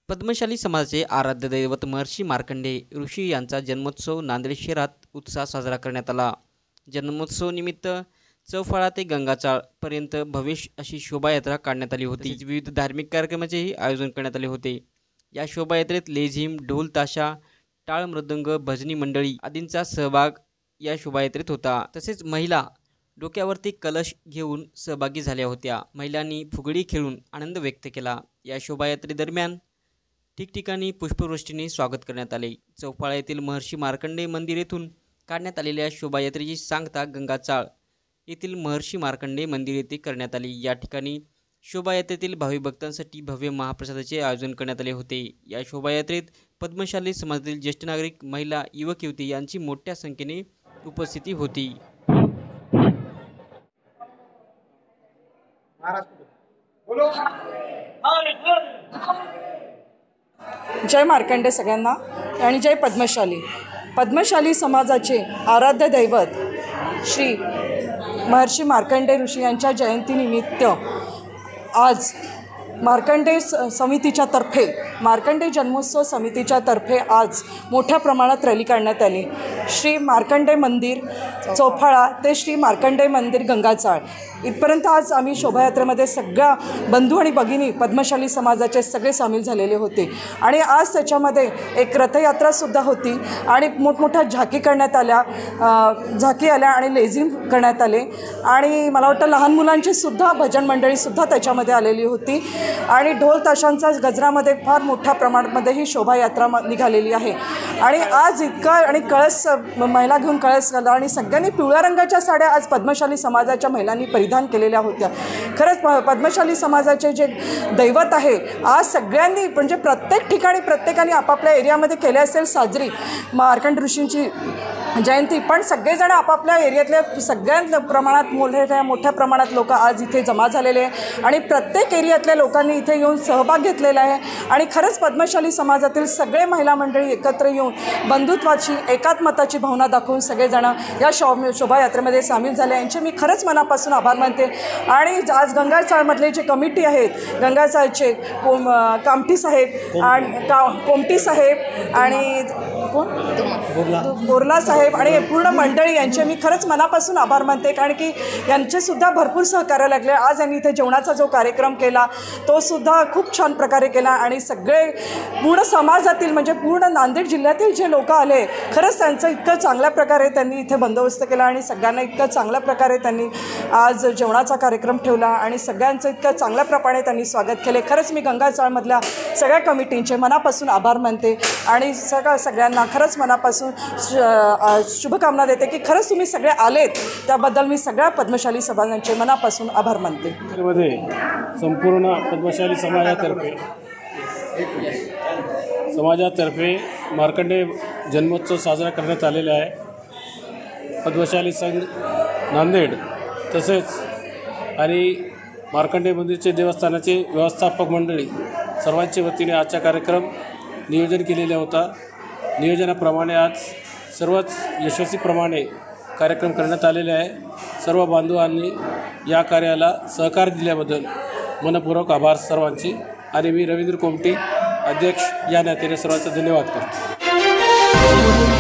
पद्मशाली समाजाचे आराध्य दैवत महर्षी मार्कंडेय ऋषी यांचा जन्मोत्सव नांदेड शहरात उत्साहात साजरा करण्यात आला। जन्मोत्सव निमित्त चौफळा ते गंगाचाळ पर्यंत भव्य अशी शोभायात्रा काढण्यात आली होती। विविध धार्मिक कार्यक्रमाचेही आयोजन करण्यात आले होते। या शोभायात्रेत लेझिम, ढोल ताशा, टाळ मृदंग, भजनी मंडळी आदींचा सहभाग या शोभायात्रेत होता। तसेच महिला डोक्यावरती कलश घेऊन सहभागी झाल्या होत्या। महिलांनी फुगडी खेळून आनंद व्यक्त केला। या शोभायात्रेदरम्यान ठिकठिकाणी पुष्पवृष्टीने स्वागत करण्यात आले। चौफळा येथील महर्षी मार्कंडेय मंदिर येथून काढण्यात आलेल्या शोभायात्रेची सांगता गंगाचाळ येथील महर्षी मार्कंडेय मंदिर येथे करण्यात आली। या ठिकाणी शोभायात्रेतील भाविक भक्तांसाठी भव्य महाप्रसादाचे आयोजन करण्यात आले होते। या शोभायात्रेत पद्मशाली समाजातील ज्येष्ठ नागरिक, महिला, युवक युवती यांची मोठ्या संख्येने उपस्थिती होती। जय मार्कंडेय सगळ्यांना आणि जय पद्मशाली समाजाचे आराध्य दैवत श्री महर्षी मार्कंडेय ऋषी यांच्या जयंतीनिमित्त आज मार्कंडेय समितीच्या तर्फे मार्कंडेय जन्मोत्सव समितीच्या तर्फे आज मोठ्या प्रमाणात रॅली काढण्यात आली। श्री मार्कंडेय मंदिर चौफळा ते श्री मार्कंडेय मंदिर गंगाचाळ इथपर्यंत आज आम्ही शोभायात्रेमध्ये सगळ्या बंधू आणि भगिनी पद्मशाली समाजाचे सगळे सामील झालेले होते आणि आज त्याच्यामध्ये एक रथयात्रासुद्धा होती आणि मोठमोठ्या झाकी करण्यात आल्या, झाकी आल्या आणि लेझिम करण्यात आले आणि मला वाटतं लहान मुलांची सुद्धा भजन मंडळीसुद्धा त्याच्यामध्ये आलेली होती आणि ढोल ताशांचा गजरामध्ये फार मोठ्या प्रमाणामध्ये ही शोभायात्रा निघालेली आहे। आणि आज इतका आणि कळस महिला घेऊन कळस घाला आणि सगळ्यांनी पिवळ्या रंगाच्या साड्या आज पद्मशाली समाजाच्या महिलांनी परिधान केलेल्या होत्या। खरंच पद्मशाली समाजाचे जे दैवत आहे आज सगळ्यांनी म्हणजे प्रत्येक ठिकाणी प्रत्येकाने आपापल्या एरियामध्ये केले असेल साजरी मार्कंडेय ऋषींची जयंती, पण सगळेजण आपापल्या एरियातल्या सगळ्या प्रमाणात मोठ्या प्रमाणात लोक आज इथे जमा झालेले आहे आणि प्रत्येक एरियातल्या लोकांनी इथे येऊन सहभाग घेतलेला आहे आणि खरंच पद्मशाली समाजातील सगळे महिला मंडळी एकत्र येऊन बंधुत्वाची एकात्मताची भावना दाखवून सगळेजण या शोभायात्रेमध्ये सामील झाले। यांचे मी खरंच मनापासून आभार मानते। आणि आज गंगाचाळमधले जे कमिटी आहेत, गंगाचाळचे कामठी साहेब आणि कोमटी साहेब आणि बोरला साहेब आणि पूर्ण मंडळी यांचे मी खरंच मनापासून आभार मानते, कारण की यांचेसुद्धा भरपूर सहकार्य लागले। आज यांनी इथे जेवणाचा जो कार्यक्रम केला तो सुद्धा खूप छान प्रकारे केला आणि सगळे पूर्ण समाजातील म्हणजे पूर्ण नांदेड जिल्ह्यातील जे लोक आले खरंच त्यांचं इतकं चांगल्या प्रकारे त्यांनी इथे बंदोबस्त केला आणि सगळ्यांना इतकं चांगल्या प्रकारे त्यांनी आज जेवणाचा कार्यक्रम ठेवला आणि सगळ्यांचं इतकं चांगल्या प्रकारे त्यांनी स्वागत केले। खरंच मी गंगाचाळमधल्या सगळ्या कमिटींचे मनापासून आभार मानते आणि सगळ्यांना खरंच मनापासून शुभकामना देते की खरंच तुम्ही सगळे आलेत, त्याबद्दल मी सगळ्या पद्मशाली समाजांचे मनापासून आभार मानते। संपूर्ण पद्मशाली समाजातर्फे मार्कंडेय जन्मोत्सव साजरा करण्यात आलेला आहे। पद्मशाली संघ नांदेड तसेच आणि मार्कंडेय मंदिरचे देवस्थानाचे व्यवस्थापक मंडळी सर्वांच्या वतीने आजचा कार्यक्रम नियोजन केलेला होता। नियोजनाप्रमाणे आज सर्वच यशस्वीप्रमाणे कार्यक्रम करण्यात आलेले आहे। सर्व बांधवांनी या कार्याला सहकार दिल्याबद्दल मनपूर्वक आभार सर्वांचे आणि मी रवींद्र कोमटी अध्यक्ष या नात्याने सर्वांचा धन्यवाद करतो।